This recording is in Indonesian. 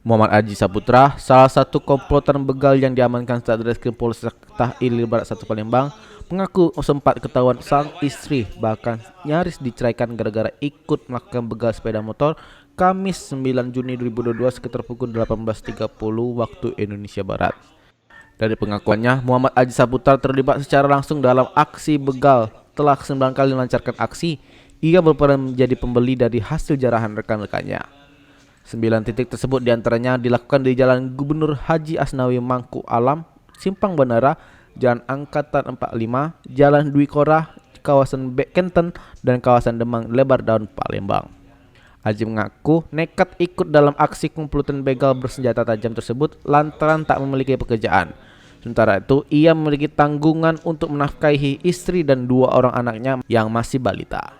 Muhammad Aji Saputra, salah satu komplotan begal yang diamankan saat Reskrim Polsek Tahili Barat 1 Palembang, mengaku sempat ketahuan sang istri bahkan nyaris diceraikan gara-gara ikut melakukan begal sepeda motor Kamis 9 Juni 2022 sekitar pukul 18.30 waktu Indonesia Barat. Dari pengakuannya, Muhammad Aji Saputra terlibat secara langsung dalam aksi begal. Telah 9 kali melancarkan aksi, ia berperan menjadi pembeli dari hasil jarahan rekan-rekannya. 9 titik tersebut diantaranya dilakukan di Jalan Gubernur Haji Asnawi Mangku Alam, Simpang Bandara, Jalan Angkatan 45, Jalan Dwi Korah, kawasan Bekenten, dan kawasan Demang Lebar Daun Palembang. Haji mengaku nekat ikut dalam aksi komplotan begal bersenjata tajam tersebut lantaran tak memiliki pekerjaan. Sementara itu, ia memiliki tanggungan untuk menafkahi istri dan 2 orang anaknya yang masih balita.